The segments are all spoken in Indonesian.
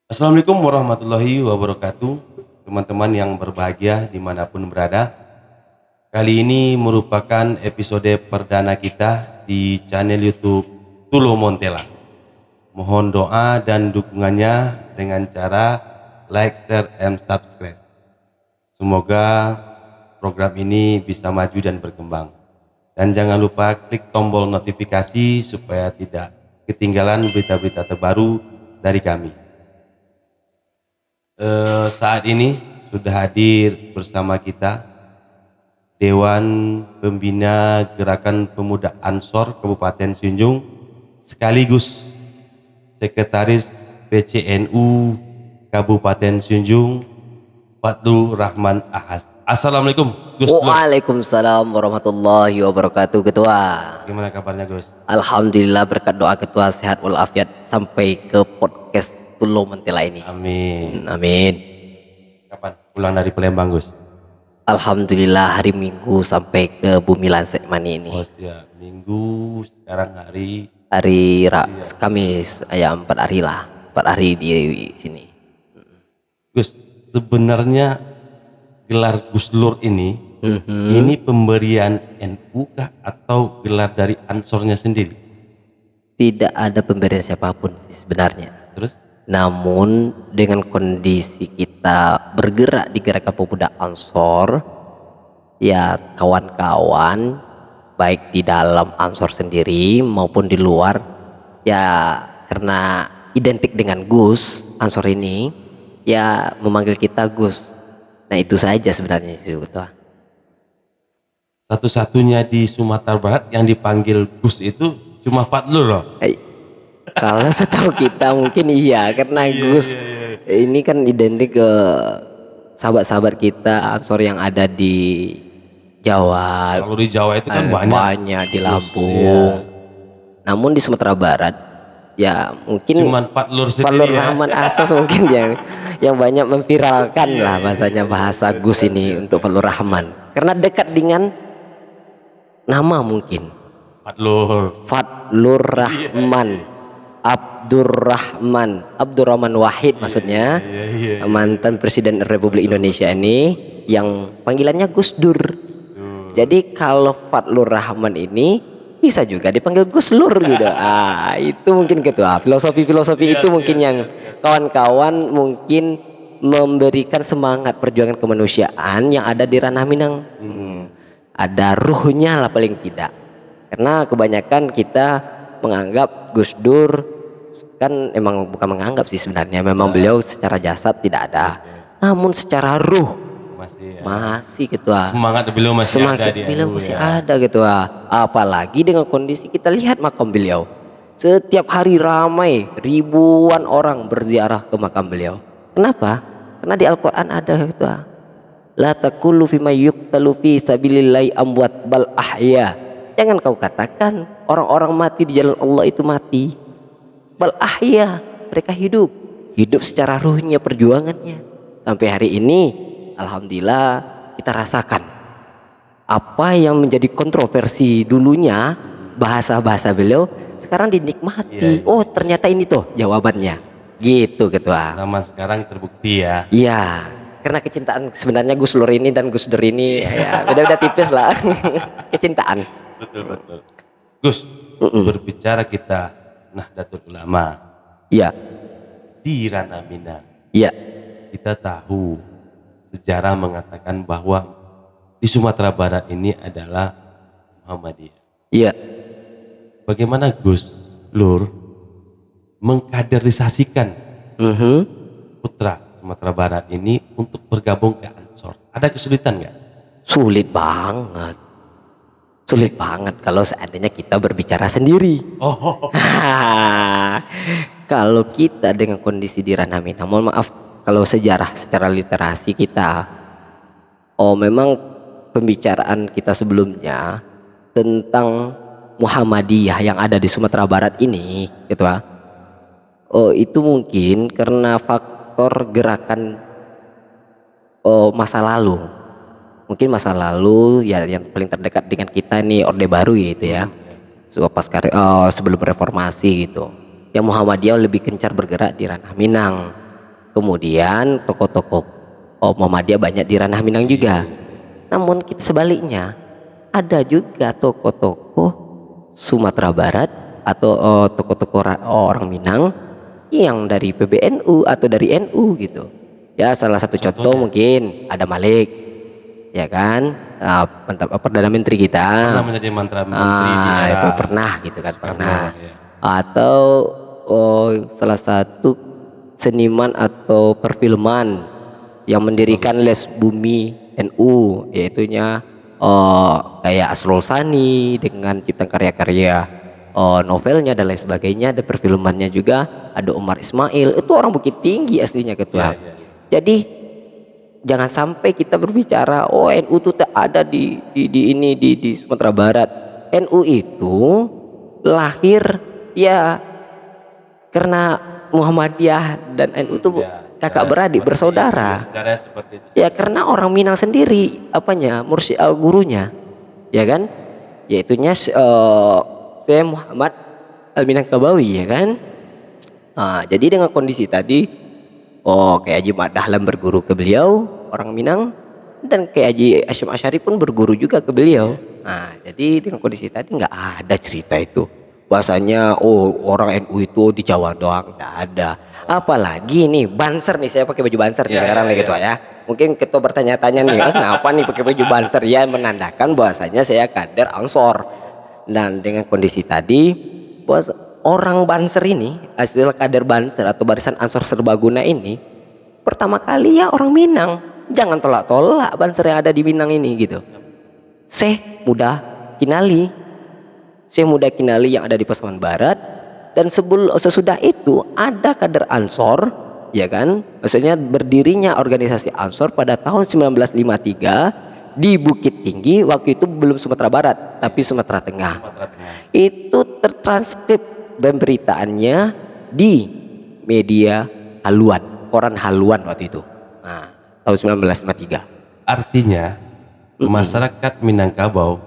Assalamualaikum warahmatullahi wabarakatuh. Teman-teman yang berbahagia dimanapun berada, kali ini merupakan episode perdana kita di channel YouTube Tulo Montela. Mohon doa dan dukungannya dengan cara like, share, and subscribe. Semoga program ini bisa maju dan berkembang. Dan jangan lupa klik tombol notifikasi supaya tidak ketinggalan berita-berita terbaru dari kami. Saat ini sudah hadir bersama kita Dewan Pembina Gerakan Pemuda Ansor Kabupaten Sijung sekaligus Sekretaris PCNU Kabupaten Sijung, Fadlur Rahman Ahas. Assalamualaikum Gus. Waalaikumsalam warahmatullahi wabarakatuh, Ketua. Gimana kabarnya Gus? Alhamdulillah, berkat doa Ketua sehat walafiat sampai ke podcast Tulo Montela ini. Amin. Amin. Kapan pulang dari Palembang Gus? Alhamdulillah hari Minggu sampai ke Bumi Lansek Mani ini. Oh siap, Minggu, sekarang hari Kamis, ya 4 hari lah, 4 hari di sini. Gus, sebenarnya gelar Gus Lur ini pemberian NU kah atau gelar dari Ansornya sendiri? Tidak ada pemberian siapapun sih sebenarnya. Terus? Namun dengan kondisi kita bergerak di Gerakan Pemuda Ansor, ya kawan-kawan baik di dalam Ansor sendiri maupun di luar, ya karena identik dengan Gus, Ansor ini ya memanggil kita Gus. Nah itu saja sebenarnya sih, Ketua. Satu-satunya di Sumatera Barat yang dipanggil Gus itu cuma Fadlur loh. Kalau setahu kita mungkin iya, karena Gus ini kan identik ke sahabat-sahabat kita Ansor yang ada di Jawa. Kalau di Jawa itu kan banyak di Lampung. Namun di Sumatera Barat ya mungkin cuman Fadlur Rahman Asas mungkin yang banyak memviralkan lah bahasanya, bahasa Gus ini untuk Fadlur Rahman karena dekat dengan nama mungkin Fadlur Rahman. Abdurrahman Wahid maksudnya, mantan Presiden Republik Indonesia ini yang panggilannya Gus Dur. Jadi kalau Fadlur Rahman ini bisa juga dipanggil Gus Lur gitu. Itu mungkin Ketua. Filosofi itu mungkin yang kawan-kawan mungkin memberikan semangat perjuangan kemanusiaan yang ada di ranah Minang. Ada ruhnya lah paling tidak. Karena kebanyakan kita menganggap Gus Dur kan emang bukan menganggap sih sebenarnya, memang beliau secara jasad tidak ada, namun secara ruh masih Ketua. Semangat beliau masih ada Ketua. Apalagi dengan kondisi kita lihat makam beliau, setiap hari ramai ribuan orang berziarah ke makam beliau. Kenapa? Karena di Al-Quran ada Ketua, la taqulu fima yuqtalu fi sabilillahi amwat bal ahya. Jangan kau katakan orang-orang mati di jalan Allah itu mati. Bal ahya, mereka hidup secara ruhnya, perjuangannya. Sampai hari ini alhamdulillah kita rasakan apa yang menjadi kontroversi dulunya, bahasa-bahasa beliau sekarang dinikmati. Oh ternyata ini tuh jawabannya gitu Ketua. Sama sekarang terbukti ya. Iya, karena kecintaan sebenarnya Gus Lur ini dan Gus Dur ini ya beda-beda tipis lah. Kecintaan. Betul. Gus, berbicara kita Nahdlatul Ulama. Iya. Di ranah Minang. Iya. Kita tahu sejarah mengatakan bahwa di Sumatera Barat ini adalah Muhammadiyah. Iya. Bagaimana Gus Lur mengkaderisasikan putra Sumatera Barat ini untuk bergabung ke Ansor? Ada kesulitan nggak? Sulit banget kalau seandainya kita berbicara sendiri. Kalau kita dengan kondisi di ranah Minang, mohon maaf kalau secara literasi kita, memang pembicaraan kita sebelumnya tentang Muhammadiyah yang ada di Sumatera Barat ini gitu, itu mungkin karena faktor gerakan masa lalu. Mungkin masa lalu ya yang paling terdekat dengan kita nih Orde Baru gitu ya. Sebelum reformasi gitu. Yang Muhammadiyah lebih gencar bergerak di ranah Minang. Kemudian tokoh-tokoh Muhammadiyah banyak di ranah Minang juga. Namun kita sebaliknya, ada juga tokoh-tokoh Sumatera Barat atau tokoh-tokoh orang Minang yang dari PBNU atau dari NU gitu. Ya, salah satu contoh Contohnya? mungkin ada Malik, ya kan, Perdana Menteri kita. Pernah menjadi mantra menteri di era Itu pernah gitu kan, Soekarno, pernah. ya. Atau salah satu seniman atau perfilman yang mendirikan Les Bumi NU, yaitunya kayak Asrul Sani dengan ciptaan karya-karya novelnya dan lain sebagainya, dan perfilmannya juga ada Umar Ismail, itu orang Bukit Tinggi aslinya ketua. Ya. Jadi jangan sampai kita berbicara NU itu ada di Sumatera Barat. NU itu lahir ya karena Muhammadiyah dan NU itu kakak beradik, bersaudara. Seperti itu. Ya karena orang Minang sendiri gurunya, ya kan, yaitunya Syekh Muhammad Al-Minangkabawi, ya kan. Jadi dengan kondisi tadi, kayak Haji Mat Dahlan berguru ke beliau orang Minang, dan kayak Haji Hasyim Asy'ari pun berguru juga ke beliau. Jadi dengan kondisi tadi nggak ada cerita itu bahasanya orang NU itu di Jawa doang, nggak ada. Apalagi nih Banser nih, saya pakai baju Banser nih sekarang nih ketua ya. Mungkin ketua bertanya-tanya nih, kenapa nih pakai baju Banser, ya menandakan bahwasanya saya kader Ansor. Dan dengan kondisi tadi, bahwa orang Banser ini, hasil kader Banser atau barisan Ansor Serbaguna ini, pertama kali ya orang Minang. Jangan tolak-tolak Banser yang ada di Minang ini gitu. Syekh Muda Kinali yang ada di Pasaman Barat, dan sesudah itu ada kader Ansor, ya kan, maksudnya berdirinya organisasi Ansor pada tahun 1953 di Bukit Tinggi, waktu itu belum Sumatera Barat tapi Sumatera Tengah. Itu tertranskrip pemberitaannya di media Haluan, koran Haluan waktu itu, tahun 1953. Artinya masyarakat Minangkabau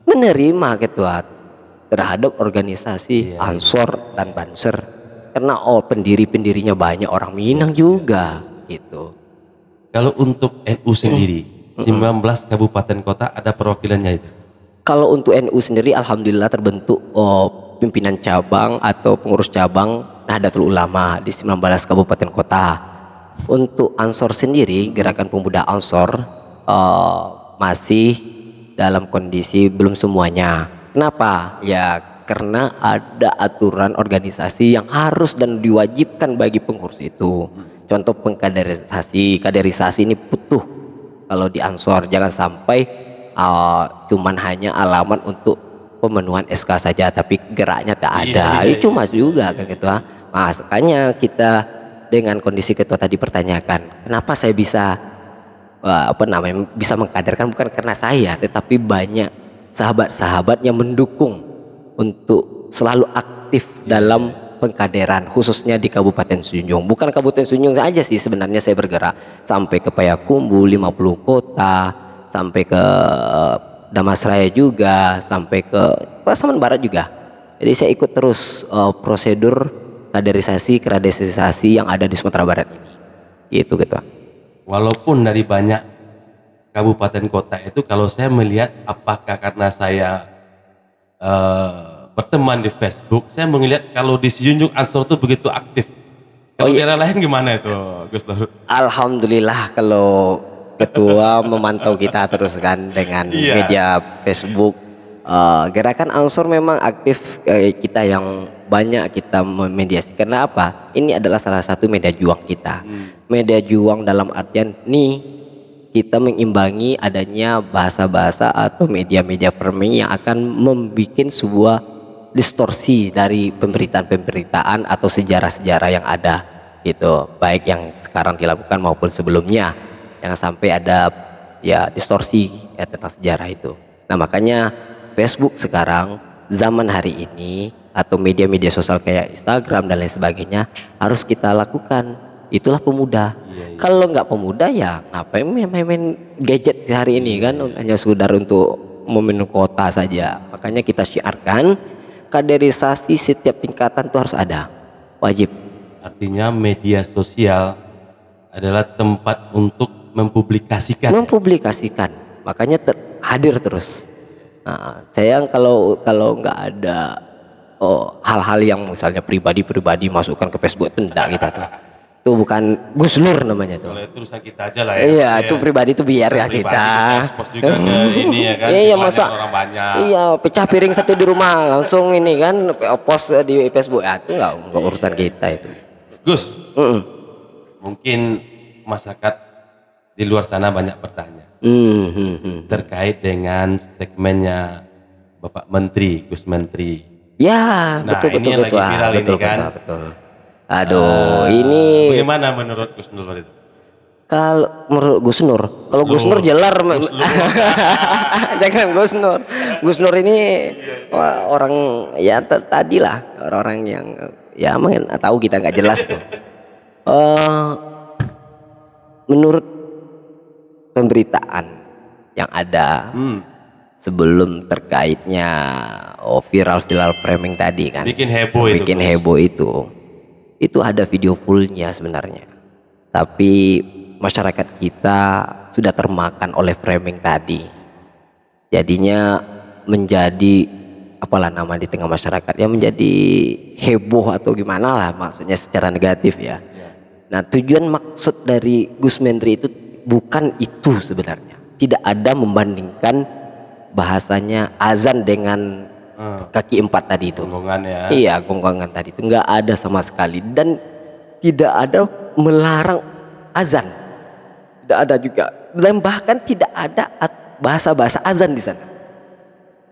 menerima ketua terhadap organisasi Ansor dan Banser, karena pendirinya banyak orang Minang juga gitu. Kalau untuk NU sendiri 19 kabupaten kota ada perwakilannya itu? Kalau untuk NU sendiri alhamdulillah terbentuk pimpinan cabang atau pengurus cabang Nahdlatul Ulama di 19 kabupaten kota. Untuk Ansor sendiri, gerakan pemuda Ansor masih dalam kondisi belum semuanya. Kenapa? Ya karena ada aturan organisasi yang harus dan diwajibkan bagi pengurus itu. Contoh kaderisasi ini butuh kalau di Ansor. Jangan sampai cuman hanya alamat untuk pemenuhan SK saja tapi geraknya tak ada. Itu mas juga kan ketua. Makanya kita dengan kondisi ketua tadi pertanyakan, kenapa saya bisa bisa mengkaderkan, bukan karena saya tetapi banyak sahabat-sahabat yang mendukung untuk selalu aktif dalam pengkaderan, khususnya di Kabupaten Sunjung. Bukan Kabupaten Sunjung saja sih sebenarnya, saya bergerak sampai ke Payakumbuh 50 kota, sampai ke Damasraya juga, sampai ke Pasaman Barat juga. Jadi saya ikut terus prosedur kaderisasi yang ada di Sumatera Barat ini. Gitu gitu. Walaupun dari banyak kabupaten kota itu, kalau saya melihat, apakah karena saya berteman di Facebook, saya melihat kalau di Junjung Ansor itu begitu aktif. Kalau daerah lain gimana itu, Gus Dur? Alhamdulillah kalau ketua memantau kita terus kan dengan media Facebook. Gerakan Ansor memang aktif, kita yang banyak kita memediasi. Karena apa? Ini adalah salah satu media juang kita. Media juang dalam artian nih kita mengimbangi adanya bahasa-bahasa atau media-media framing yang akan membuat sebuah distorsi dari pemberitaan-pemberitaan atau sejarah-sejarah yang ada gitu, baik yang sekarang dilakukan maupun sebelumnya. Jangan sampai ada distorsi tentang sejarah itu. Nah makanya Facebook sekarang zaman hari ini atau media-media sosial kayak Instagram dan lain sebagainya harus kita lakukan. Itulah pemuda. Kalau nggak pemuda ya ngapain main gadget hari ini kan, hanya sekedar untuk memenuhi kota saja. Makanya kita syiarkan kaderisasi setiap tingkatan itu harus ada, wajib. Artinya media sosial adalah tempat untuk mempublikasikan. Mempublikasikan, makanya hadir terus. Nah, saya kalau nggak ada hal-hal yang misalnya pribadi masukkan ke Facebook itu enggak kita tuh. Itu bukan Gus Nur namanya tuh. Kalau itu urusan kita aja lah ya. Iya, itu pribadi itu biar Urusan ya pribadi kita. expose juga ke ini ya kan. Iya, ke masa orang banyak. iya pecah piring satu di rumah langsung ini kan post di Facebook ya, itu nggak urusan kita itu. Gus, Mm-mm. mungkin masyarakat di luar sana banyak bertanya terkait dengan statementnya Bapak Menteri, Gus Menteri. Ya, Nah, betul ini betul yang betul. lagi viral ini kan. Betul. Aduh, ini Bagaimana menurut Gus Nur itu? kalau menurut Gus Nur, kalau Gus Nur jelar, Gus Nur. jangan Gus Nur. Gus Nur ini orang ya tadi lah orang yang ya mungkin tahu kita nggak jelas tuh. Menurut pemberitaan yang ada sebelum terkaitnya viral framing tadi kan, bikin heboh itu ada video fullnya sebenarnya, tapi masyarakat kita sudah termakan oleh framing tadi, jadinya menjadi apalah nama di tengah masyarakat ya, menjadi heboh atau gimana lah maksudnya secara negatif ya. Nah, tujuan maksud dari Gus Menteri itu bukan itu sebenarnya, tidak ada membandingkan bahasanya azan dengan kaki empat tadi itu, gonggongan ya. Iya, gonggongan tadi itu nggak ada sama sekali, dan tidak ada melarang azan, tidak ada juga, dan bahkan tidak ada bahasa azan di sana.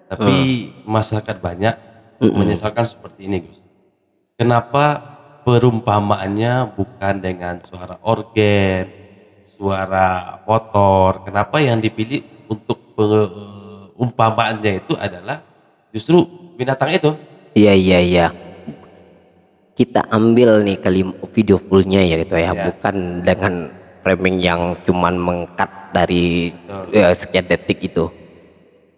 Tapi masyarakat banyak menyesalkan seperti ini, Gus. Kenapa perumpamaannya bukan dengan suara organ, suara motor? Kenapa yang dipilih untuk umpamaannya itu adalah justru binatang itu? Iya. Kita ambil nih video fullnya ya gitu ya, bukan dengan framing yang cuman mengkat dari sekian detik itu.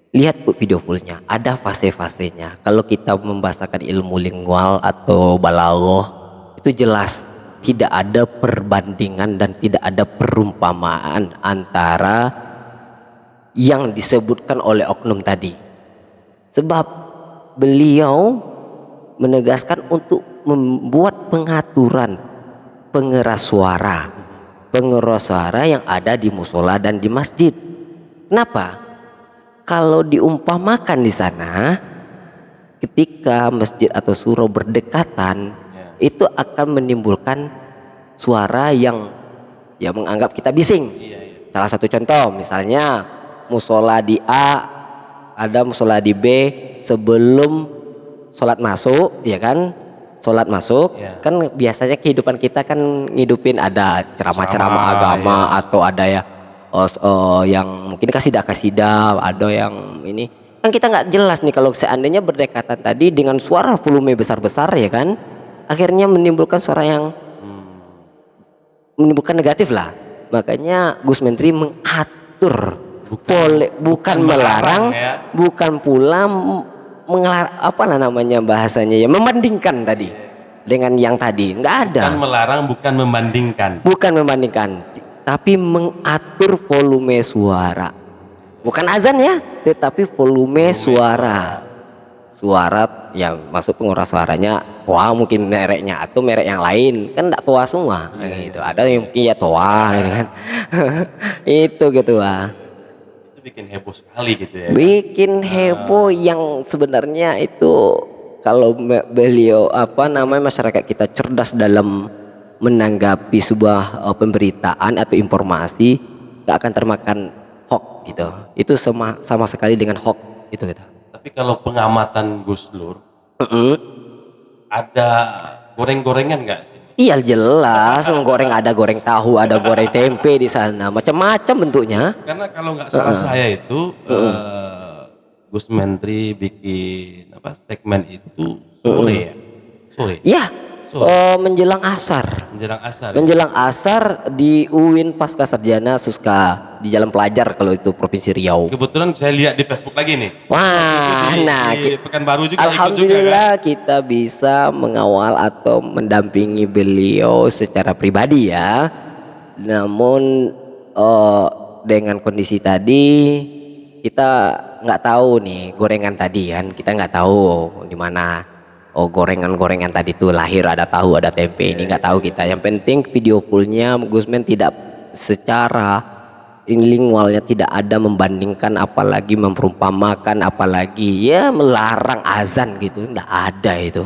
Lihat video fullnya, ada fase-fasenya. Kalau kita membahasakan ilmu lingual atau balaghah, itu jelas tidak ada perbandingan dan tidak ada perumpamaan antara yang disebutkan oleh oknum tadi. Sebab beliau menegaskan untuk membuat pengaturan pengeras suara yang ada di musola dan di masjid. Kenapa? Kalau diumpamakan di sana, ketika masjid atau surau berdekatan, itu akan menimbulkan suara yang ya menganggap kita bising. Salah satu contoh, misalnya musola di A, ada musola di B, sebelum sholat masuk, ya kan? Sholat masuk, kan biasanya kehidupan kita kan ngidupin ada ceramah-ceramah agama atau ada ya yang mungkin kasidah, ada yang ini kan kita nggak jelas nih. Kalau seandainya berdekatan tadi dengan suara volume besar-besar ya kan, akhirnya menimbulkan suara yang menimbulkan negatif lah. Makanya Gus Menteri mengatur, bukan melarang ya. Bukan pula apa namanya bahasanya ya, membandingkan tadi dengan yang tadi, nggak ada. Bukan melarang, bukan membandingkan, tapi mengatur volume suara, bukan azan ya, tetapi volume suara yang masuk penguras suaranya toa mungkin mereknya atau merek yang lain kan enggak toa semua gitu. Ada yang mungkin ya toa gitu kan. Itu gitu lah. Itu bikin heboh sekali gitu ya. Bikin heboh yang sebenarnya itu kalau beliau masyarakat kita cerdas dalam menanggapi sebuah pemberitaan atau informasi, nggak akan termakan hoax gitu. Itu sama sekali dengan hoax itu gitu. Tapi kalau pengamatan Gus Nur, ada goreng-gorengan nggak sih? Iya jelas, ada goreng tahu, ada goreng tempe di sana, macam-macam bentuknya. Karena kalau nggak salah saya itu Gus Menteri bikin statement itu sore ya? Iya, menjelang asar. Menjelang asar. Ya? Menjelang asar di UIN Pasca Sarjana Suska di Jalan Pelajar kalau itu Provinsi Riau. Kebetulan saya lihat di Facebook lagi nih. Wah, di Pekanbaru juga ikut juga kan. alhamdulillah kita bisa mengawal atau mendampingi beliau secara pribadi ya. Namun dengan kondisi tadi kita nggak tahu nih gorengan tadi kan, kita nggak tahu di mana. Oh, gorengan tadi tuh lahir, ada tahu ada tempe, ini nggak tahu kita. Yang penting video callnya Gusman tidak secara lingualnya tidak ada membandingkan, apalagi memperumpamakan, apalagi ya melarang azan gitu, nggak ada itu.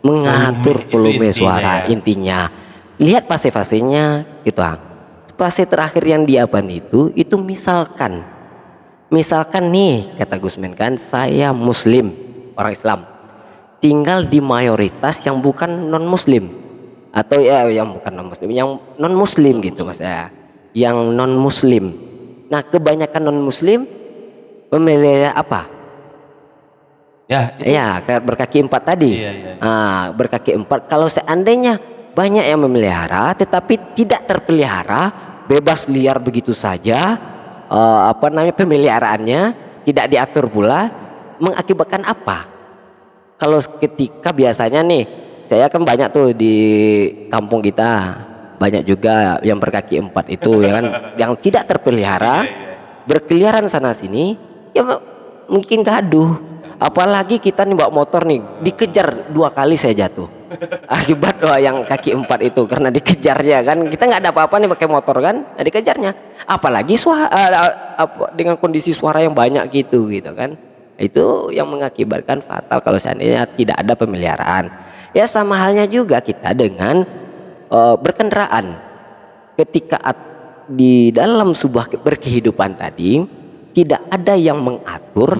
Mengatur volume suara. Intinya lihat fase-fasenya gitu. Fase terakhir yang diapan itu misalkan nih kata Gusman kan, saya muslim, orang Islam, tinggal di mayoritas yang bukan non muslim, atau ya yang bukan non muslim, yang non muslim gitu mas ya, yang non muslim. Nah kebanyakan non muslim memelihara apa ya, kayak berkaki 4 tadi. Berkaki 4, kalau seandainya banyak yang memelihara tetapi tidak terpelihara, bebas liar begitu saja, pemeliharaannya tidak diatur pula, mengakibatkan apa? Kalau ketika biasanya nih, saya kan banyak tuh di kampung kita, banyak juga yang berkaki 4 itu ya kan, yang tidak terpelihara, berkeliaran sana sini, ya mungkin gaduh. Apalagi kita nih bawa motor nih, dikejar 2 kali saya jatuh akibat yang kaki 4 itu, karena dikejarnya kan, kita nggak ada apa-apa nih pakai motor kan, dikejarnya. Apalagi dengan kondisi suara yang banyak gitu kan. Itu yang mengakibatkan fatal kalau seandainya tidak ada pemeliharaan. Ya sama halnya juga kita dengan berkendaraan. Ketika di dalam sebuah berkehidupan tadi tidak ada yang mengatur,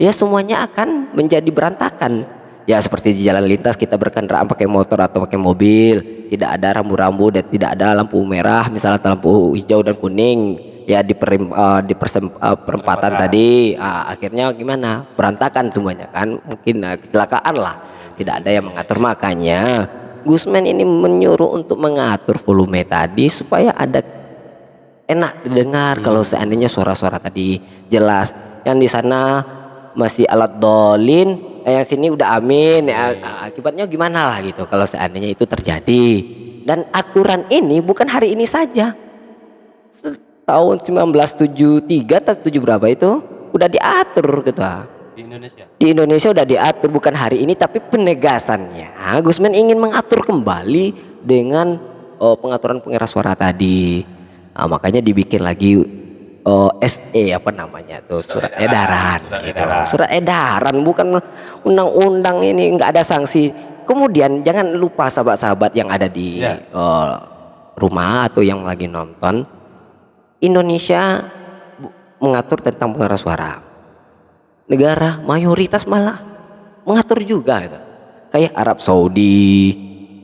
ya semuanya akan menjadi berantakan. Ya seperti di jalan lintas kita berkendaraan pakai motor atau pakai mobil, tidak ada rambu-rambu dan tidak ada lampu merah, misalnya lampu hijau dan kuning ya di perempatan tadi, akhirnya gimana, berantakan semuanya kan, mungkin kecelakaan lah, tidak ada yang mengatur. Makanya Gusman ini menyuruh untuk mengatur volume tadi supaya ada enak didengar. Kalau seandainya suara-suara tadi jelas, yang di sana masih alat dolin, yang sini udah amin, akibatnya gimana lah gitu kalau seandainya itu terjadi. Dan aturan ini bukan hari ini saja, tahun 1973 atau 7 berapa itu udah diatur gitu. Di Indonesia udah diatur, bukan hari ini, tapi penegasannya Gusman ingin mengatur kembali dengan pengaturan pengeras suara tadi. Makanya dibikin lagi SE surat edaran gitu. Surat edaran, bukan undang-undang, ini nggak ada sanksi. Kemudian jangan lupa sahabat-sahabat yang ada di rumah atau yang lagi nonton, Indonesia mengatur tentang pengeras suara, negara mayoritas malah mengatur juga gitu. Kayak Arab Saudi,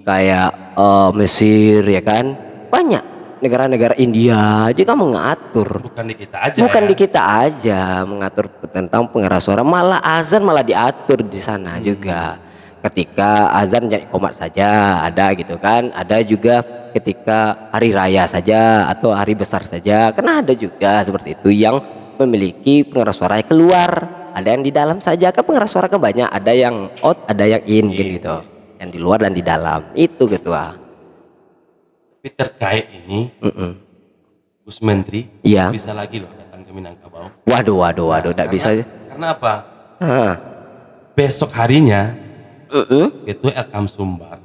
kayak Mesir ya kan, banyak negara-negara, India juga mengatur. Bukan di kita aja mengatur tentang pengeras suara, malah azan malah diatur di sana juga. Ketika azan qomat saja ada gitu kan, ada juga ketika hari raya saja atau hari besar saja, karena ada juga seperti itu yang memiliki pengeras suara keluar, ada yang di dalam saja kan, pengeras suara kan banyak, ada yang out ada yang in gitu, yang di luar dan di dalam itu ketua. Tapi terkait ini Gus Menteri bisa lagi loh datang ke Minangkabau. Waduh, tidak bisa. Karena apa? Besok harinya itu Elkam Sumbar,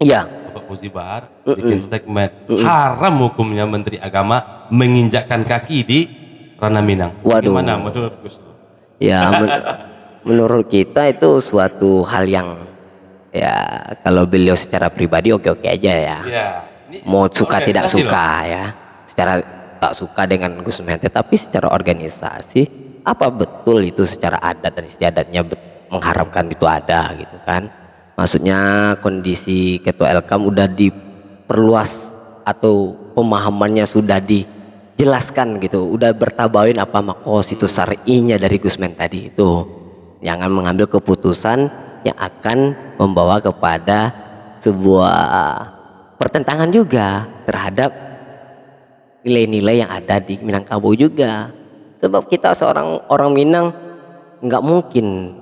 Bapak Fauzi Bahar bikin segmen haram hukumnya Menteri Agama menginjakkan kaki di Ranah Minang. Gimana menurut Gus? Ya menurut kita itu suatu hal yang ya kalau beliau secara pribadi oke-oke aja ya. Mau suka tidak suka ya, secara tak suka dengan Gus Menteri, tapi secara organisasi apa betul itu secara adat dan istiadatnya mengharamkan itu ada gitu kan. Maksudnya kondisi ketua Elkam udah diperluas atau pemahamannya sudah dijelaskan gitu, udah bertabain apa maqasid syar'inya dari Gusman tadi itu. Jangan mengambil keputusan yang akan membawa kepada sebuah pertentangan juga terhadap nilai-nilai yang ada di Minangkabau juga. Sebab kita seorang orang Minang nggak mungkin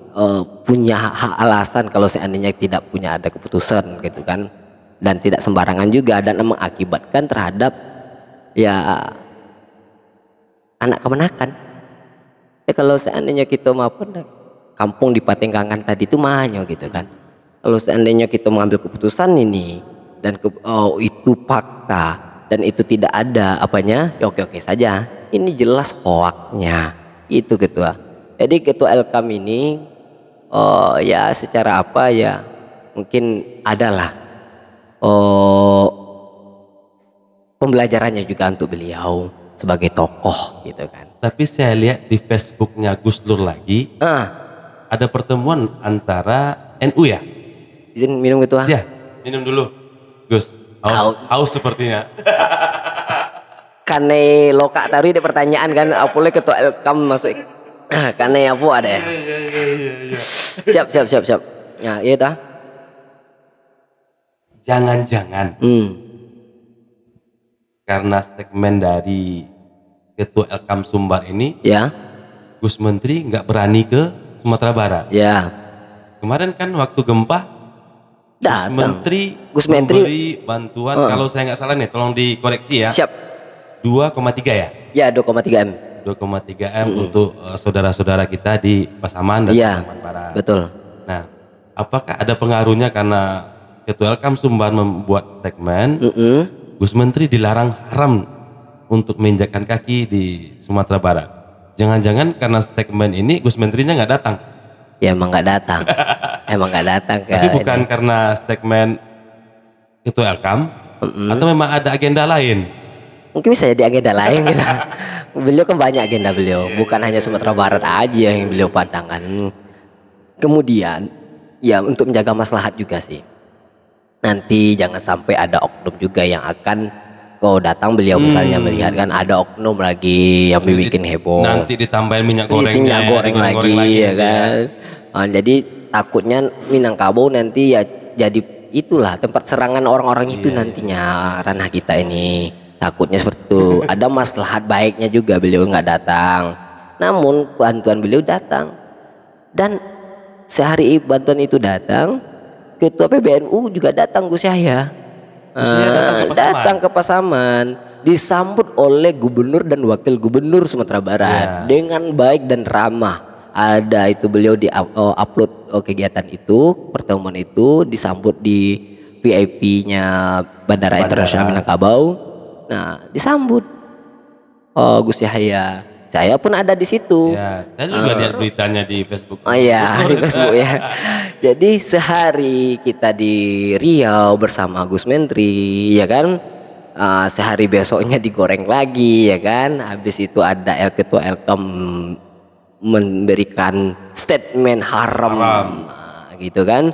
punya hak alasan kalau seandainya tidak punya ada keputusan gitu kan, dan tidak sembarangan juga, dan mengakibatkan terhadap ya anak kemenakan. Ya kalau seandainya kita maupun kampung di Patenggangan tadi itu manyo gitu kan, kalau seandainya kita mengambil keputusan ini dan itu fakta dan itu tidak ada apanya, ya oke-oke saja. Ini jelas hoaknya itu ketua. Jadi ketua Elkam ini ya secara apa ya, mungkin adalah pembelajarannya juga untuk beliau sebagai tokoh gitu kan. Tapi saya lihat di Facebooknya Gus Dur lagi ada pertemuan antara NU ya. Izin minum ketua. Siap, minum dulu Gus, haus sepertinya. Kane lokak tadi ada pertanyaan kan, apalagi ketua Elkam masuk kane apa ada ya. Siap. Nah iya dah. Jangan-jangan karena statement dari ketua Elkam Sumbar ini, ya, Gus Menteri nggak berani ke Sumatera Barat. Ya. Kemarin kan waktu gempa, Gus Menteri memberi bantuan, kalau saya nggak salah nih, tolong dikoreksi ya. Siap. 2,3 ya? Ya, 2,3 M. 2,3 M untuk saudara-saudara kita di Pasaman dan Pasaman Barat. Betul. Nah, apakah ada pengaruhnya karena ketua Elkam Sumbar membuat statement, Gus Menteri dilarang haram untuk menginjakkan kaki di Sumatera Barat? Jangan-jangan karena statement ini Gus Menterinya nggak datang? Ya emang nggak datang. Emang nggak datang. Tapi bukan karena statement ketua Elkam, atau memang ada agenda lain? Mungkin bisa jadi agenda lain gitu. Beliau kan banyak agenda beliau, bukan hanya Sumatera Barat aja yang beliau pandangkan. Kemudian ya untuk menjaga maslahat juga sih. Nanti jangan sampai ada oknum juga yang akan datang beliau misalnya melihat kan ada oknum lagi yang bikin heboh. Nanti ditambahin minyak goreng lagi ya kan. Jadi takutnya Minangkabau nanti ya jadi itulah tempat serangan orang-orang itu nantinya ranah kita ini. Takutnya seperti itu. Ada maslahat baiknya juga beliau nggak datang. Namun bantuan beliau datang. Dan sehari bantuan itu datang, ketua PBNU juga datang Gus Yahya. Datang ke Pasaman, disambut oleh gubernur dan wakil gubernur Sumatera Barat dengan baik dan ramah. Ada itu beliau di upload kegiatan itu, pertemuan itu disambut di VIP-nya Bandara Internasional Minangkabau. Nah, disambut Gus Yahya. Saya pun ada di situ. Ya, saya juga lihat beritanya di Facebook. Oh iya, di Facebook ya. Jadi sehari kita di Riau bersama Gus Menteri, ya kan. Sehari besoknya digoreng lagi, ya kan. Habis itu ada ketua Elkam memberikan statement haram. Gitu kan.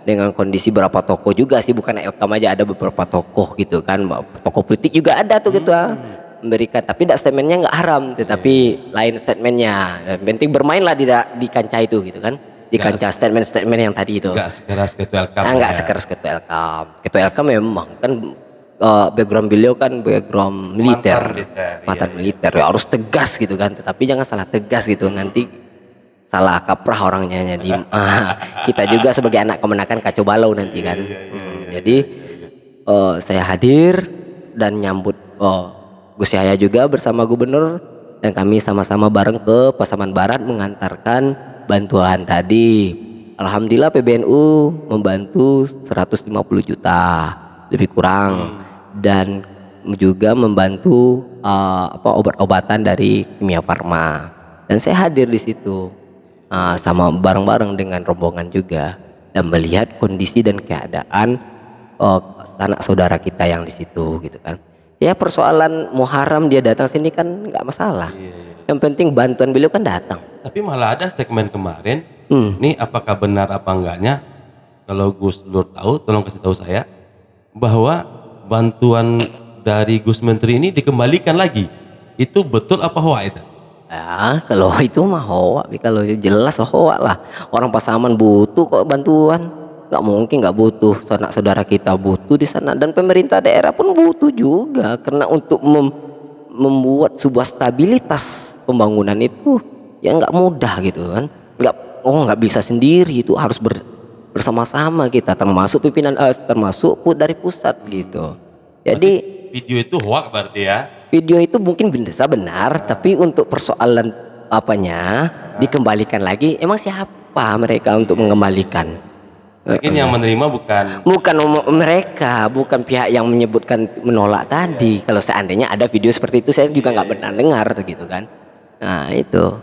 Dengan kondisi berapa tokoh juga sih, bukan Elkam aja, ada beberapa tokoh gitu kan, tokoh politik juga ada tuh gitu memberikan, tapi tidak statementnya nggak haram, tetapi lain statementnya. Penting bermainlah di kancah itu gitu kan, di kancah statement yang tadi itu. Nggak sekeras ketua Elkam. Nggak sekeras ketua Elkam. Ketua Elkam memang kan background beliau kan background militer, mantan militer, ya harus tegas gitu kan, tetapi jangan salah tegas gitu, nanti salah kaprah orangnya. Jadi kita juga sebagai anak kemenakan kacau balau nanti kan. Jadi saya hadir dan nyambut Gus Yahya juga bersama gubernur, dan kami sama-sama bareng ke Pasaman Barat mengantarkan bantuan tadi. Alhamdulillah PBNU membantu 150 juta lebih kurang, dan juga membantu obat-obatan dari Kimia Farma, dan saya hadir di situ. Sama bareng-bareng dengan rombongan juga, dan melihat kondisi dan keadaan sanak saudara kita yang di situ gitu kan. Ya persoalan Muharram dia datang sini kan nggak masalah. Yang penting bantuan beliau kan datang. Tapi malah ada statement kemarin, nih apakah benar apa enggaknya, kalau Gus Dur tahu tolong kasih tahu saya, bahwa bantuan dari Gus Menteri ini dikembalikan lagi. Itu betul apa hoax itu? Ya kalau itu mah hoax, kalau jelas hoax lah. Orang Pasaman butuh kok bantuan. nggak mungkin nggak butuh, sanak saudara kita butuh di sana dan pemerintah daerah pun butuh juga, karena untuk membuat sebuah stabilitas pembangunan itu ya nggak mudah gitu kan, nggak bisa sendiri, itu harus bersama-sama kita, termasuk pimpinan termasuk dari pusat gitu. Berarti Jadi video itu hoax berarti ya? video itu mungkin bisa benar, tapi untuk persoalan apanya dikembalikan lagi, emang siapa mereka untuk mengembalikan? Mungkin yang menerima bukan Bukan mereka, bukan pihak yang menyebutkan menolak tadi. Kalau seandainya ada video seperti itu, saya juga nggak pernah dengar gitu kan. Nah itu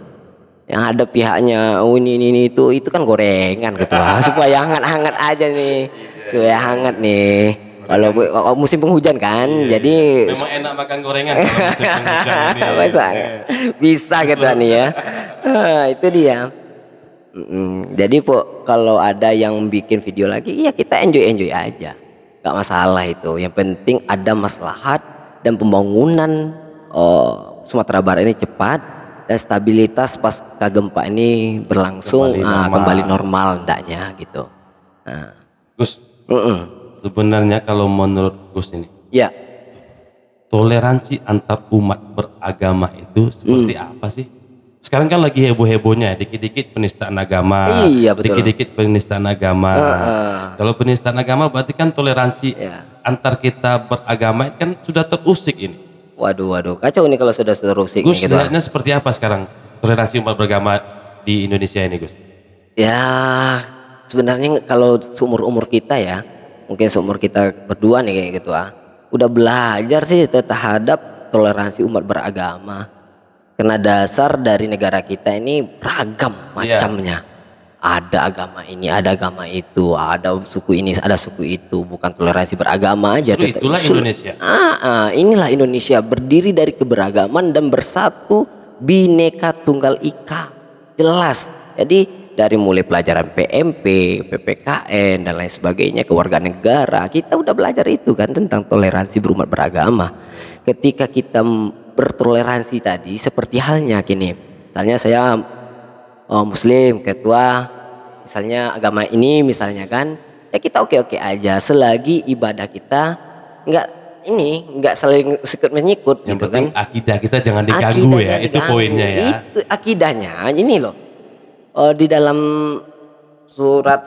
yang ada pihaknya, oh ini itu kan gorengan gitu supaya hangat-hangat aja nih, supaya hangat nih. Kalau musim penghujan kan, jadi memang enak makan gorengan kalau musim penghujan ini. bisa gitu nih ya. Itu dia. Jadi kalau ada yang bikin video lagi, ya kita enjoy aja, nggak masalah itu. Yang penting ada maslahat dan pembangunan Sumatera Barat ini cepat dan stabilitas pasca gempa ini berlangsung kembali normal ndaknya gitu. Nah, Gus, sebenarnya kalau menurut Gus ini, ya, toleransi antar umat beragama itu seperti apa sih? Sekarang kan lagi heboh-hebohnya, dikit-dikit penistaan agama, iya, betul. dikit-dikit penistaan agama. Kalau penistaan agama berarti kan toleransi antar kita beragama kan sudah terusik ini. Waduh, kacau nih kalau sudah terusik. Gus, nih, gitu. lihatnya seperti apa sekarang toleransi umat beragama di Indonesia ini, Gus? Ya, sebenarnya kalau seumur kita ya, mungkin seumur kita berdua nih kayak gitu udah belajar sih terhadap toleransi umat beragama. Karena dasar dari negara kita ini beragam macamnya. Ada agama ini, ada agama itu, ada suku ini, ada suku itu. Bukan toleransi beragama aja. Itulah Indonesia. Inilah Indonesia, berdiri dari keberagaman dan bersatu Bhinneka Tunggal Ika. Jelas. Jadi dari mulai pelajaran PMP, PPKN dan lain sebagainya, kewarganegaraan, kita udah belajar itu kan tentang toleransi berumat beragama. Ketika kita bertoleransi tadi, seperti halnya gini, misalnya saya Muslim, ketua misalnya agama ini misalnya kan, ya kita oke aja selagi ibadah kita nggak saling sikut menyikut yang gitu penting kan. Akidah kita jangan diganggu ya, itu poinnya ya. Itu akidahnya ini loh. Di dalam surat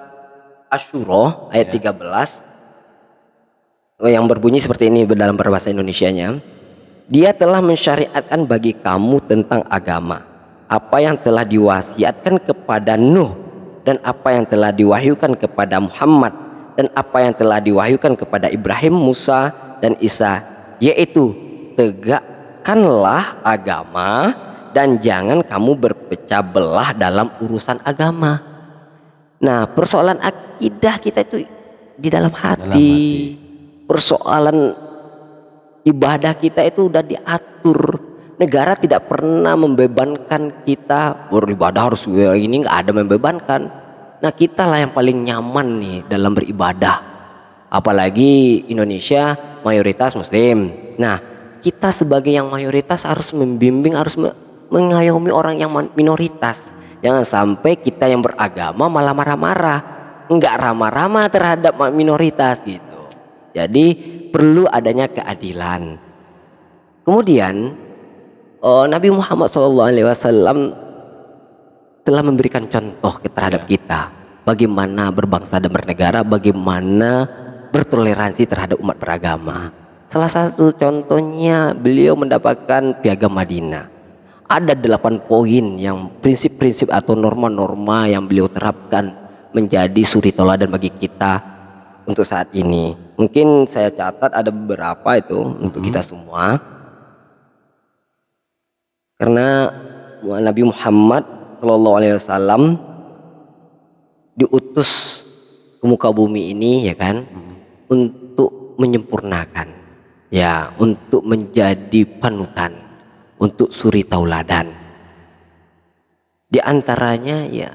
Asy-Syura ayat 13 yang berbunyi seperti ini dalam berbahasa Indonesianya. Dia telah mensyariatkan bagi kamu tentang agama apa yang telah diwasiatkan kepada Nuh dan apa yang telah diwahyukan kepada Muhammad dan apa yang telah diwahyukan kepada Ibrahim, Musa dan Isa, yaitu tegakkanlah agama dan jangan kamu berpecah belah dalam urusan agama. Nah, persoalan akidah kita itu di dalam hati. Persoalan ibadah kita itu udah diatur. Negara tidak pernah membebankan kita beribadah harus ini, nggak ada membebankan. Nah, kita lah yang paling nyaman nih dalam beribadah. Apalagi Indonesia mayoritas Muslim. Nah, kita sebagai yang mayoritas harus membimbing, harus mengayomi orang yang minoritas. Jangan sampai kita yang beragama malah marah-marah, nggak ramah-ramah terhadap minoritas gitu. Jadi perlu adanya keadilan. Kemudian Nabi Muhammad SAW telah memberikan contoh terhadap kita bagaimana berbangsa dan bernegara, bagaimana bertoleransi terhadap umat beragama. Salah satu contohnya beliau mendapatkan Piagam Madinah. Ada 8 poin yang prinsip-prinsip atau norma-norma yang beliau terapkan menjadi suri tauladan bagi kita untuk saat ini. Mungkin saya catat ada beberapa itu untuk kita semua. Karena Nabi Muhammad SAW diutus ke muka bumi ini ya kan, untuk menyempurnakan, ya, untuk menjadi panutan, untuk suri tauladan. Di antaranya ya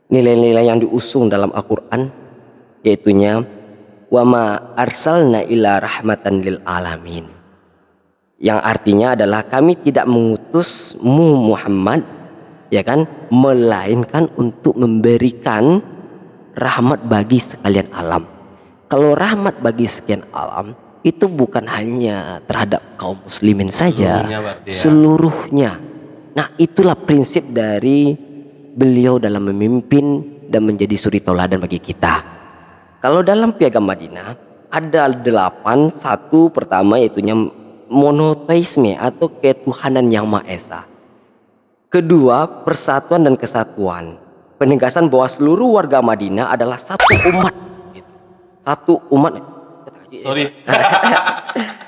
nilai-nilai yang diusung dalam Al-Quran, yaitunya wa ma arsalna ila rahmatan lil alamin, yang artinya adalah kami tidak mengutusmu Muhammad ya kan, melainkan untuk memberikan rahmat bagi sekalian alam. Kalau rahmat bagi sekian alam itu bukan hanya terhadap kaum muslimin saja, Seluruhnya berarti ya. seluruhnya. Nah, itulah prinsip dari beliau dalam memimpin dan menjadi suri tauladan bagi kita. Kalau dalam Piagam Madinah ada 8. Satu pertama yaitunya monoteisme atau ketuhanan yang Maha Esa. Kedua, persatuan dan kesatuan. Penegasan bahwa seluruh warga Madinah adalah satu umat. Satu umat. Sorry.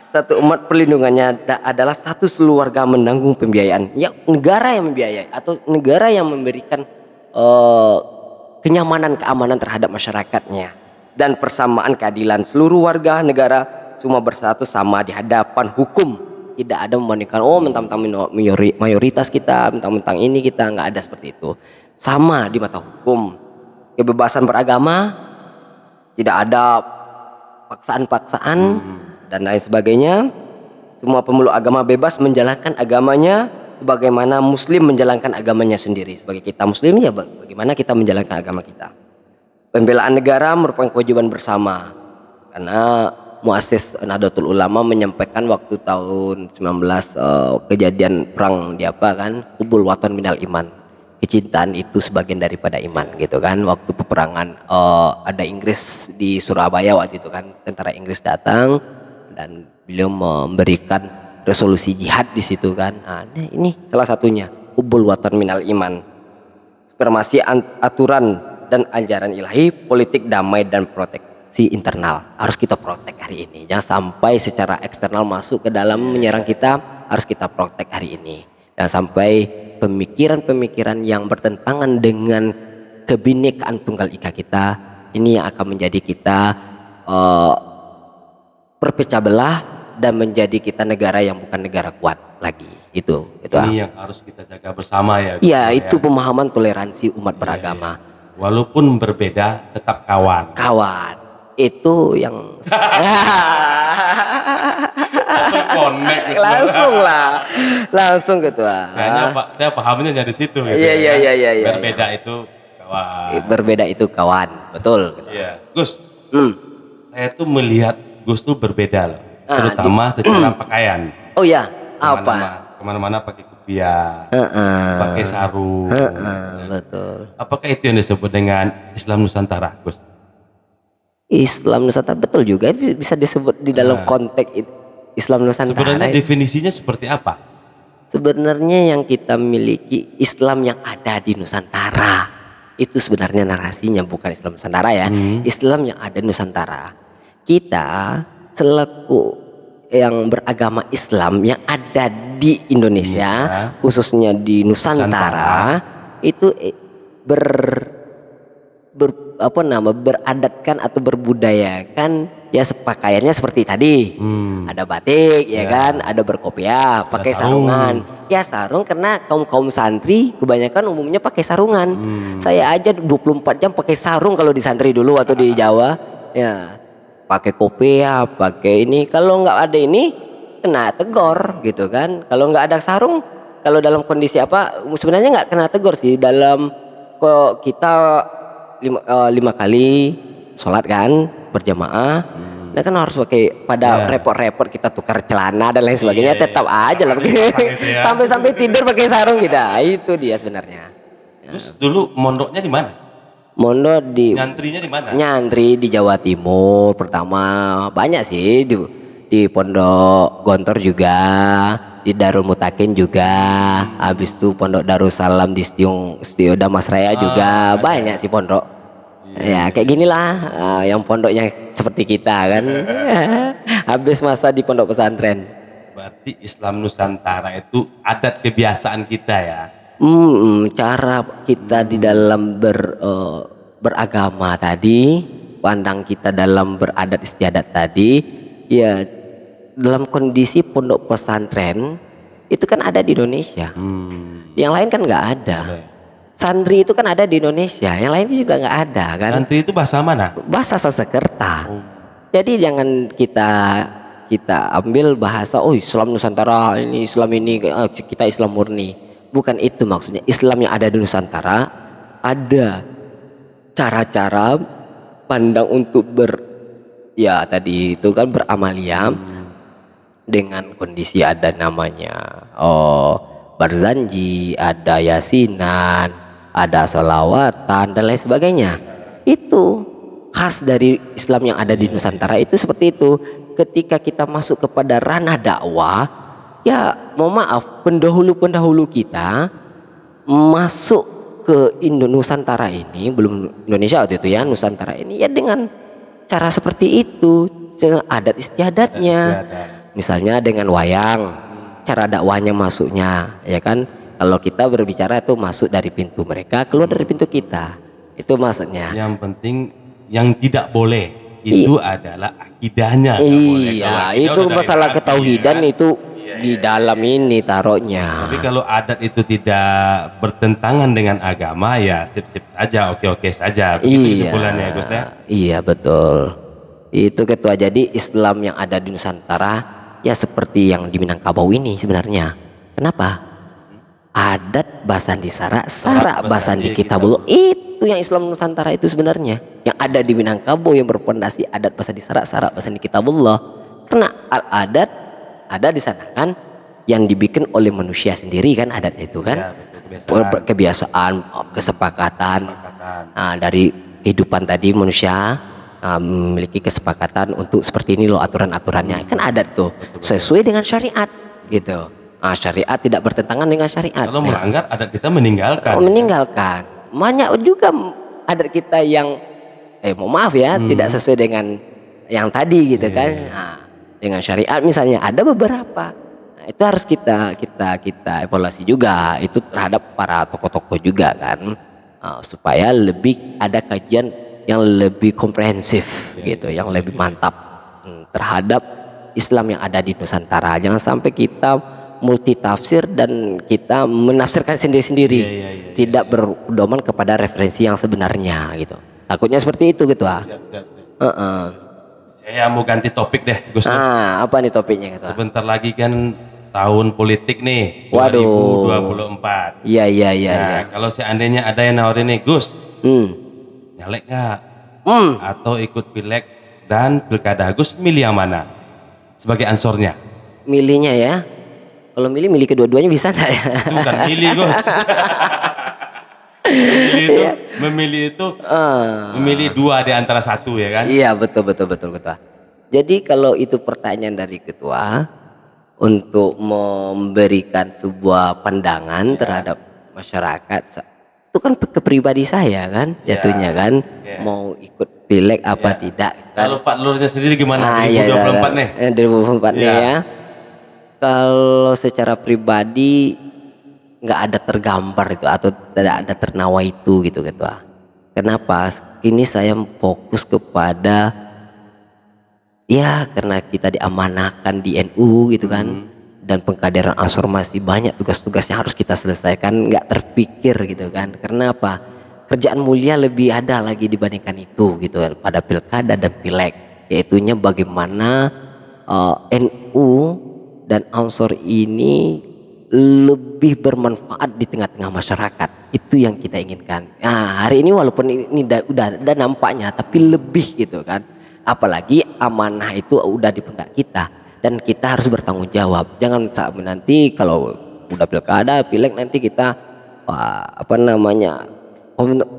Satu umat, perlindungannya adalah satu seluruh warga menanggung pembiayaan. Ya, negara yang membiayai atau negara yang memberikan kenyamanan, keamanan terhadap masyarakatnya. Dan persamaan keadilan, seluruh warga negara semua bersatu sama di hadapan hukum. Tidak ada membandingkan mentang-mentang mayoritas kita, mentang-mentang ini kita, nggak ada seperti itu. Sama di mata hukum. Kebebasan beragama, tidak ada paksaan-paksaan dan lain sebagainya. Semua pemeluk agama bebas menjalankan agamanya sebagaimana muslim menjalankan agamanya sendiri. Sebagai kita muslim ya bagaimana kita menjalankan agama kita. Pembelaan negara merupakan kewajiban bersama. Karena muassis Nahdlatul Ulama menyampaikan waktu tahun 19 kejadian perang di apa kan, hubul watan minal iman. Kecintaan itu sebagian daripada iman gitu kan. Waktu peperangan ada Inggris di Surabaya waktu itu kan, tentara Inggris datang dan beliau memberikan resolusi jihad di situ kan. Nah, ini salah satunya hubul watan minal iman. Supremasi aturan dan ajaran ilahi, politik damai dan proteksi internal harus kita protek hari ini. Jangan sampai secara eksternal masuk ke dalam menyerang kita, harus kita protek hari ini. Jangan sampai pemikiran-pemikiran yang bertentangan dengan kebinekaan tunggal ika kita ini yang akan menjadi kita berpecah belah dan menjadi kita negara yang bukan negara kuat lagi. Itu Ini yang harus kita jaga bersama ya. Ya, itu pemahaman toleransi umat beragama. Walaupun berbeda tetap kawan. Kawan itu yang langsung gitu. Saya pahamnya dari situ gitu. Iya. Berbeda itu kawan. Berbeda itu kawan, betul. Iya, Gus. Saya tuh melihat Gus tuh berbeda loh, terutama secara pakaian. Oh ya, apa? Kemana-mana pakai kopiah, pakai sarung. Betul. Apakah itu yang disebut dengan Islam Nusantara, Gus? Islam Nusantara betul juga bisa disebut di dalam konteks Islam Nusantara. Sebenarnya definisinya seperti apa? Sebenarnya yang kita miliki Islam yang ada di Nusantara itu sebenarnya narasinya bukan Islam Nusantara ya. Islam yang ada di Nusantara. Kita selaku yang beragama Islam yang ada di Indonesia, khususnya di Nusantara, itu beradatkan atau berbudayakan ya pakaiannya seperti tadi. Ada batik ya kan, ada berkopiah, pakai sarungan. Ya sarung karena kaum santri kebanyakan umumnya pakai sarungan. Saya aja 24 jam pakai sarung kalau di santri dulu atau di Jawa. Ya, pakai kopiah, pakai ini. Kalau nggak ada ini kena tegur gitu kan. Kalau nggak ada sarung, kalau dalam kondisi apa sebenarnya nggak kena tegur sih. Dalam kok kita 5 kali sholat kan berjamaah. Nah kan harus pakai pada repot-repot kita tukar celana dan lain sebagainya, tetap aja lah sampai tidur pakai sarung kita. Itu dia sebenarnya. Terus dulu mondoknya di mana? Mondok nyantrinya di mana? Nyantri di Jawa Timur pertama, banyak sih di Pondok Gontor juga, di Darul Mutakin juga, habis itu Pondok Darussalam di Setio Damas Raya juga, banyak sih pondok. Ya kayak ginilah yang pondok yang seperti kita kan. Habis masa di pondok pesantren. Berarti Islam Nusantara itu adat kebiasaan kita ya. Cara kita di dalam beragama tadi, pandang kita dalam beradat istiadat tadi, ya dalam kondisi pondok pesantren itu kan ada di Indonesia. Yang lain kan nggak ada. Santri itu kan ada di Indonesia, yang lain juga nggak ada kan. Santri itu bahasa mana? Bahasa Sanskerta. Jadi jangan kita ambil bahasa Islam Nusantara ini, Islam ini kita Islam murni. Bukan itu maksudnya. Islam yang ada di Nusantara ada cara-cara pandang untuk ya tadi itu kan beramalia dengan kondisi ada namanya barzanji, ada yasinan, ada sholawatan dan lain sebagainya. Itu khas dari Islam yang ada di Nusantara itu seperti itu. Ketika kita masuk kepada ranah dakwah, ya mohon maaf, pendahulu kita masuk ke Nusantara ini, belum Indonesia waktu itu ya, Nusantara ini ya dengan cara seperti itu, dengan adat istiadatnya. Misalnya dengan wayang, cara dakwahnya masuknya, ya kan? Kalau kita berbicara itu masuk dari pintu mereka, keluar dari pintu kita. Itu maksudnya. Yang penting yang tidak boleh itu adalah akidahnya. Iya, itu masalah ketauhidan ya. Itu di dalam ini taruhnya. Tapi kalau adat itu tidak bertentangan dengan agama ya sip-sip saja, oke-oke saja. Begitu kesimpulannya Gus ya. Iya betul. Itu ketua. Jadi Islam yang ada di Nusantara ya seperti yang di Minangkabau ini sebenarnya. Kenapa? Adat Basandi Sarak, Sarak Basandi Kitabullah, itu yang Islam Nusantara itu sebenarnya. Yang ada di Minangkabau yang berpondasi adat Basandi Sarak, Sarak Basandi Kitabullah. Karena al-adat ada di sana kan, yang dibikin oleh manusia sendiri kan adat itu kan, ya, kebiasaan, kesepakatan. Nah, dari kehidupan tadi manusia memiliki kesepakatan untuk seperti ini loh aturan-aturannya, kan adat tuh sesuai dengan syariat gitu. Syariat tidak bertentangan dengan syariat. Kalau melanggar adat kita meninggalkan. Meninggalkan. Banyak juga adat kita yang mohon maaf ya tidak sesuai dengan yang tadi gitu kan. Nah, dengan syariat misalnya ada beberapa. Nah, itu harus kita evaluasi juga itu terhadap para tokoh-tokoh juga kan. Supaya lebih ada kajian yang lebih komprehensif gitu, yang lebih mantap terhadap Islam yang ada di Nusantara. Jangan sampai kita multi tafsir dan kita menafsirkan sendiri-sendiri, tidak berdoman kepada referensi yang sebenarnya gitu. Takutnya seperti itu gitu. Saya mau ganti topik deh Gus. Apa nih topiknya gitu? Sebentar lagi kan tahun politik nih. Waduh. 2024. Iya. Kalau seandainya ada yang nawarin nih Gus, nyalek nggak? Atau ikut pileg dan pilkada, Gus milih yang mana sebagai ansornya? Milihnya ya, kalau milih kedua-duanya bisa nggak ya? Itu bukan milih Gus. memilih itu memilih dua di antara satu ya kan? Iya betul ketua. Jadi kalau itu pertanyaan dari ketua untuk memberikan sebuah pandangan terhadap masyarakat, itu kan ke pribadi saya kan jatuhnya kan, mau ikut pileg apa tidak kan? Kalau Pak Lurnya sendiri gimana 2024 nih? 2024 nih ya. Kalau secara pribadi nggak ada tergambar itu atau tidak ada ternawa itu gitu ketua. Kenapa? Kini saya fokus kepada ya karena kita diamanahkan di NU gitu kan, dan pengkaderan Ansor masih banyak tugas-tugas yang harus kita selesaikan, nggak terpikir gitu kan. Kenapa? Kerjaan mulia lebih ada lagi dibandingkan itu gitu pada pilkada dan pileg, yaitunya bagaimana NU dan Ansor ini lebih bermanfaat di tengah-tengah masyarakat. Itu yang kita inginkan. Nah, hari ini walaupun ini udah nampaknya, tapi lebih gitu kan. Apalagi amanah itu udah di pundak kita dan kita harus bertanggung jawab. Jangan sampai nanti kalau udah pilkada, pileg nanti kita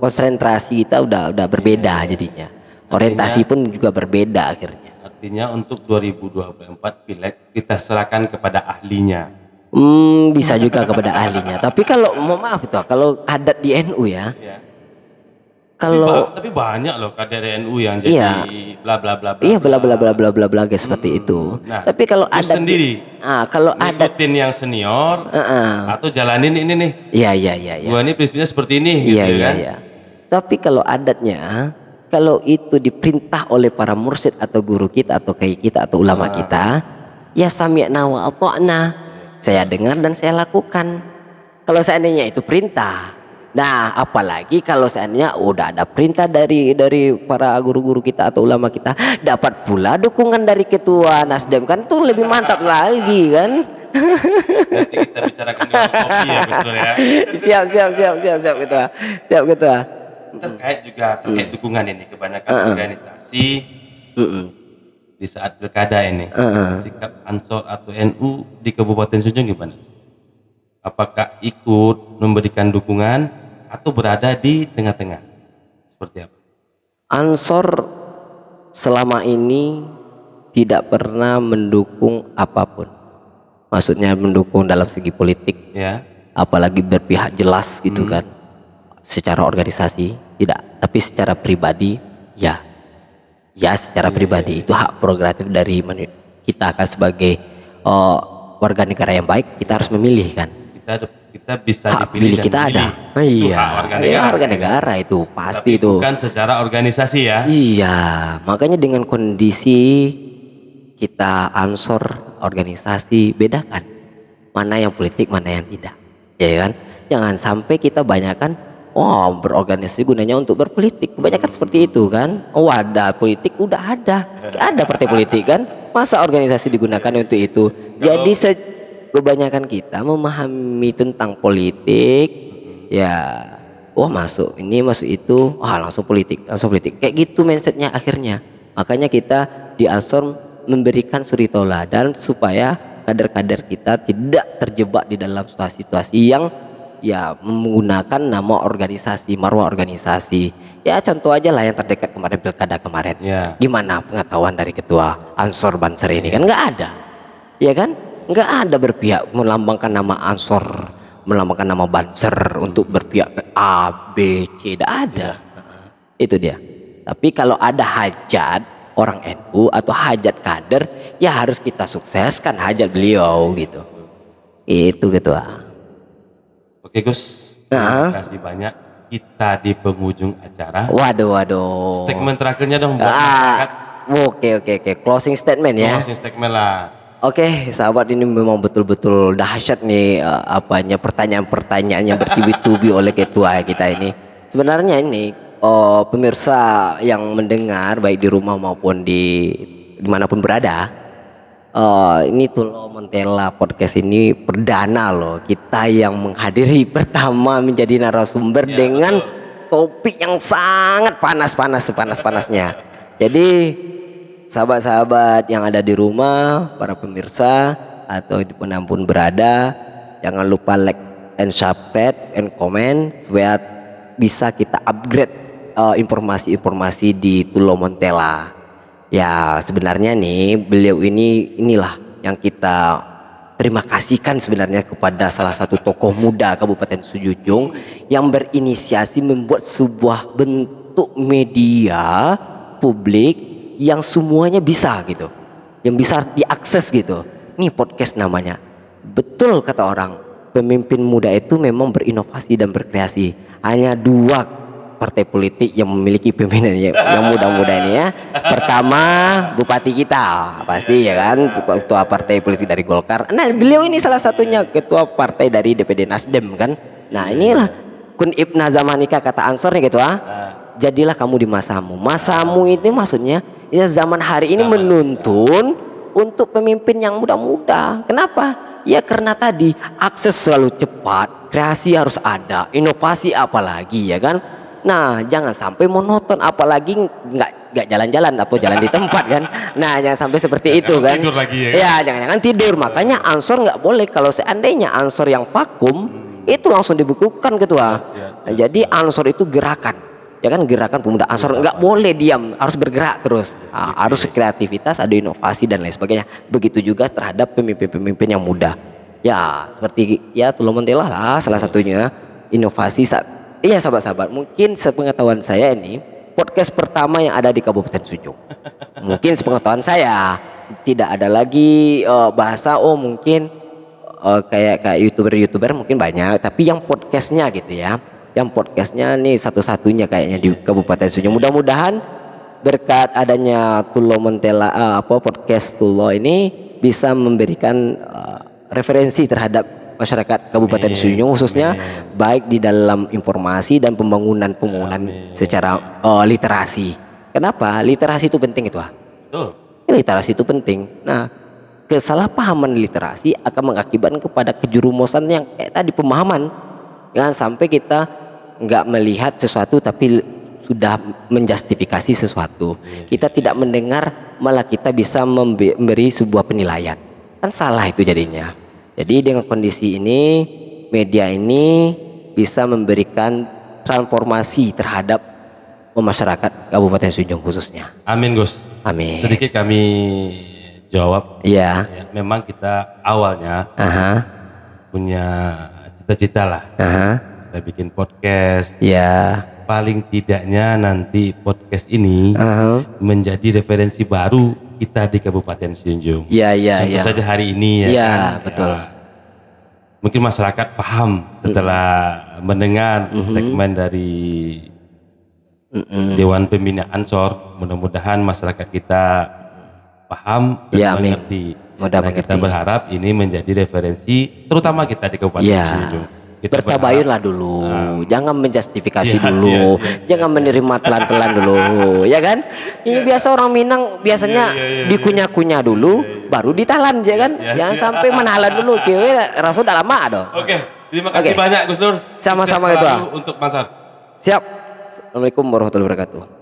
konsentrasi kita udah berbeda jadinya. Orientasi pun juga berbeda akhirnya. Artinya untuk 2024 pileg kita serahkan kepada ahlinya. Bisa juga kepada ahlinya. Tapi kalau mohon maaf itu, kalau adat di NU ya. Kalau tapi banyak loh kader NU yang jadi bla bla bla bla. Iya bla bla bla bla bla bla seperti itu. Nah, tapi kalau adat sendiri, kalau adat yang senior atau jalanin ini nih. Iya. Gua ini prinsipnya seperti ini. Iya. Tapi kalau adatnya, kalau itu diperintah oleh para mursyid atau guru kita atau kiai kita atau ulama kita, ya sami'na wa ata'na. Saya dengar dan saya lakukan. Kalau seandainya itu perintah. Nah, apalagi kalau seandainya udah ada perintah dari para guru-guru kita atau ulama kita, dapat pula dukungan dari ketua Nasdem, kan tuh lebih mantap lagi kan. Nanti kita bicarakan di kopi ya Gus Dur ya. Siap ketua. terkait juga terkait dukungan ini kebanyakan organisasi Mm-mm. di saat pilkada ini. Sikap Ansor atau NU di Kabupaten Sujung gimana? Apakah ikut memberikan dukungan atau berada di tengah-tengah? Seperti apa? Ansor selama ini tidak pernah mendukung apapun. Maksudnya mendukung dalam segi politik, Ya. apalagi berpihak jelas gitu kan. Secara organisasi tidak, tapi secara pribadi ya. Ya, secara pribadi itu hak prerogatif dari kita kan sebagai warga negara yang baik, kita harus memilih kan. Kita bisa Hak dipilih pilih dan kita memilih. ada. Itu Iya, hak warga ya, negara. warga negara itu pasti Tapi itu. bukan secara organisasi ya. Iya, makanya dengan kondisi kita ansor organisasi, bedakan mana yang politik, mana yang tidak, ya kan? Jangan sampai kita banyakkan, oh berorganisasi gunanya untuk berpolitik, kebanyakan seperti itu kan? Oh ada politik, udah ada partai politik kan? Masa organisasi digunakan untuk itu? Jadi kebanyakan kita memahami tentang politik, ya, wah masuk ini masuk itu, wah langsung politik, kayak gitu mindsetnya akhirnya. Makanya kita di Ansor memberikan suri tauladan supaya kader-kader kita tidak terjebak di dalam situasi-situasi yang ya menggunakan nama organisasi, marwah organisasi. Ya contoh aja lah yang terdekat kemarin pilkada kemarin. Ya. Gimana pengetahuan dari ketua Ansor Banser ini kan nggak ada, ya kan? Nggak ada berpihak melambangkan nama Ansor, melambangkan nama Banser untuk berpihak ke A, B, C, tidak ada. Itu dia. Tapi kalau ada hajat orang NU atau hajat kader, ya harus kita sukseskan hajat beliau gitu. Itu ketua. Oke Gus, terima kasih banyak. Kita di penghujung acara. Waduh. Statement terakhirnya dong buat masyarakat. Oke. Closing statement ya. Closing statement lah. Oke, sahabat, ini memang betul-betul dahsyat nih pertanyaan-pertanyaan yang bertubi-tubi oleh ketua kita ini. Sebenarnya ini pemirsa yang mendengar baik di rumah maupun di dimanapun berada, ini Tulo Montela podcast ini perdana loh kita yang menghadiri pertama menjadi narasumber dengan topik yang sangat sepanas-panasnya. Jadi sahabat-sahabat yang ada di rumah, para pemirsa atau dimanapun berada, jangan lupa like and subscribe and comment supaya bisa kita upgrade informasi-informasi di Tulo Montela. Ya sebenarnya nih beliau inilah yang kita terima kasihkan sebenarnya kepada salah satu tokoh muda Kabupaten Sujujung yang berinisiasi membuat sebuah bentuk media publik yang semuanya bisa gitu, yang bisa diakses gitu. Nih podcast namanya. Betul kata orang, pemimpin muda itu memang berinovasi dan berkreasi. Hanya dua partai politik yang memiliki pimpinan yang muda-muda ini ya. Pertama bupati kita pasti ya kan, ketua partai politik dari Golkar. Nah beliau ini salah satunya ketua partai dari DPD Nasdem kan. Nah inilah kun ibna zamanika kata Ansor nih ketua. Jadilah kamu di masamu itu maksudnya ya zaman hari ini menuntun untuk pemimpin yang muda-muda. Kenapa? Ya karena tadi akses selalu cepat, kreasi harus ada, inovasi apalagi ya kan. Nah jangan sampai monoton, apalagi nggak jalan-jalan atau jalan di tempat kan. Nah jangan sampai seperti itu kan. Tidur lagi ya jangan-jangan tidur. Makanya Ansor nggak boleh. Kalau seandainya Ansor yang vakum itu langsung dibukukan ketua. Nah, jadi Ansor itu gerakan, ya kan, gerakan pemuda Ansor nggak boleh diam, harus bergerak terus. Harus kreativitas, ada inovasi dan lain sebagainya. Begitu juga terhadap pemimpin-pemimpin yang muda. Ya seperti ya Tulo Montela lah salah satunya inovasi saat. Iya sahabat-sahabat, mungkin sepengetahuan saya ini podcast pertama yang ada di Kabupaten Sujung. Mungkin sepengetahuan saya tidak ada lagi bahasa mungkin kayak youtuber mungkin banyak, tapi yang podcastnya gitu ya, yang podcastnya nih satu-satunya kayaknya di Kabupaten Sujung. Mudah-mudahan berkat adanya Tulo Montela podcast Tulo ini bisa memberikan referensi terhadap masyarakat Kabupaten Sujung khususnya baik di dalam informasi dan pembangunan secara literasi. Kenapa literasi itu penting itu? Betul. Literasi itu penting. Nah kesalahpahaman literasi akan mengakibatkan kepada kejerumusan yang kayak tadi pemahaman. Jangan sampai kita nggak melihat sesuatu tapi sudah menjustifikasi sesuatu. Kita tidak mendengar, malah kita bisa memberi sebuah penilaian. Kan salah itu jadinya. Jadi dengan kondisi ini, media ini bisa memberikan transformasi terhadap masyarakat Kabupaten Sujung khususnya. Amin Gus. Amin. Sedikit kami jawab. Iya. Ya, memang kita awalnya Aha. punya cita-cita lah. Aha. Kita bikin podcast. Ya. Paling tidaknya nanti podcast ini Aha. menjadi referensi baru kita di Kabupaten Sijunjung. Iya, iya, Contoh iya. saja hari ini ya. Iya, Kan? betul. Ya. Mungkin masyarakat paham setelah mendengar statement dari Dewan Pembina Ansor. Mudah-mudahan masyarakat kita paham dan Ya, amin. mengerti. Mudah Nah, mengerti. kita berharap ini menjadi referensi terutama kita di Kabupaten Ya. Sijunjung. Kita Bertabayunlah berharap- dulu, Nah. jangan menjustifikasi Siap, dulu, siap, jangan siap, menerima telan-telan dulu, ya kan? Ini biasa orang Minang biasanya Iya, dikunyah-kunyah dulu, baru ditalan, ya kan? siap, Jangan siap. sampai menalan dulu, kewe rasul tak lama dong. Oke, terima kasih Oke. banyak Gus Nur. Sama-sama Sukses gitu, selalu untuk Masar. Siap. Assalamualaikum warahmatullahi wabarakatuh.